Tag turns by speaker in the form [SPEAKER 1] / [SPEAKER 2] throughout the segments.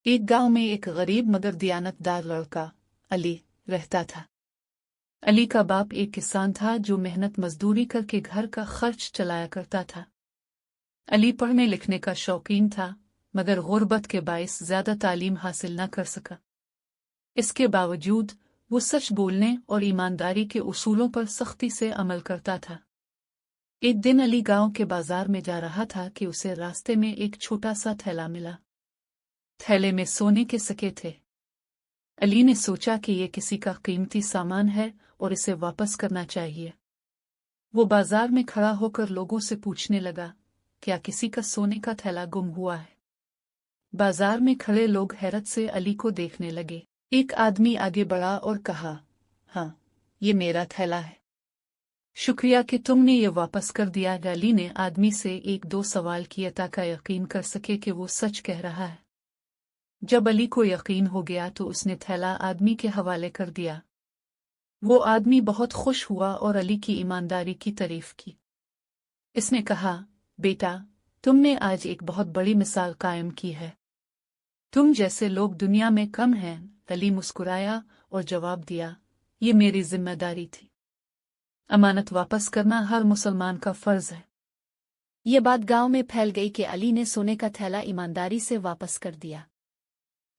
[SPEAKER 1] एक गांव में एक गरीब मगर दियानतदार लड़का अली रहता था। अली का बाप एक किसान था जो मेहनत मजदूरी करके घर का खर्च चलाया करता था। अली पढ़ने लिखने का शौकीन था मगर गुर्बत के बायस ज्यादा तालीम हासिल न कर सका। इसके बावजूद वो सच बोलने और ईमानदारी के उसूलों पर सख्ती से अमल करता था। एक दिन अली गांव के बाजार में जा रहा था कि उसे रास्ते में एक छोटा सा थैला मिला। थैले में सोने के सिक्के थे। अली ने सोचा कि यह किसी का कीमती सामान है और इसे वापस करना चाहिए। वो बाजार में खड़ा होकर लोगों से पूछने लगा, क्या किसी का सोने का थैला गुम हुआ है? बाजार में खड़े लोग हैरत से अली को देखने लगे। एक आदमी आगे बढ़ा और कहा, हाँ, ये मेरा थैला है। शुक्रिया कि तुमने ये वापस कर दिया। अली ने आदमी से एक दो सवाल किए ताकि यकीन कर सके कि वो सच कह रहा है। जब अली को यकीन हो गया तो उसने थैला आदमी के हवाले कर दिया। वो आदमी बहुत खुश हुआ और अली की ईमानदारी की तारीफ की। इसने कहा, बेटा, तुमने आज एक बहुत बड़ी मिसाल कायम की है। तुम जैसे लोग दुनिया में कम हैं। अली मुस्कुराया और जवाब दिया, ये मेरी जिम्मेदारी थी। अमानत वापस करना हर मुसलमान का फर्ज है।
[SPEAKER 2] ये बात गांव में फैल गई कि अली ने सोने का थैला ईमानदारी से वापस कर दिया।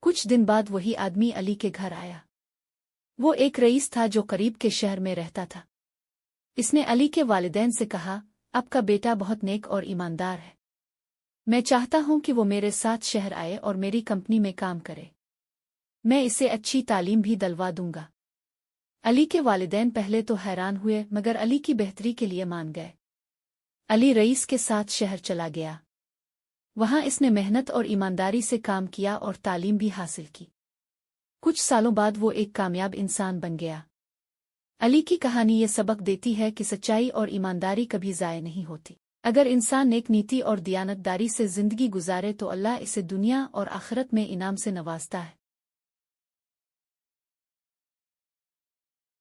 [SPEAKER 2] कुछ दिन बाद वही आदमी अली के घर आया। वो एक रईस था जो करीब के शहर में रहता था। इसने अली के वालिदैन से कहा, आपका बेटा बहुत नेक और ईमानदार है। मैं चाहता हूं कि वो मेरे साथ शहर आए और मेरी कंपनी में काम करे। मैं इसे अच्छी तालीम भी दिलवा दूंगा। अली के वालिदैन पहले तो हैरान हुए मगर अली की बेहतरी के लिए मान गए। अली रईस के साथ शहर चला गया। वहां इसने मेहनत और ईमानदारी से काम किया और तालीम भी हासिल की। कुछ सालों बाद वो एक कामयाब इंसान बन गया। अली की कहानी ये सबक देती है कि सच्चाई और ईमानदारी कभी ज़ाय नहीं होती। अगर इंसान नेक नीति और दियानतदारी से जिंदगी गुजारे तो अल्लाह इसे दुनिया और आखिरत में इनाम से नवाजता है।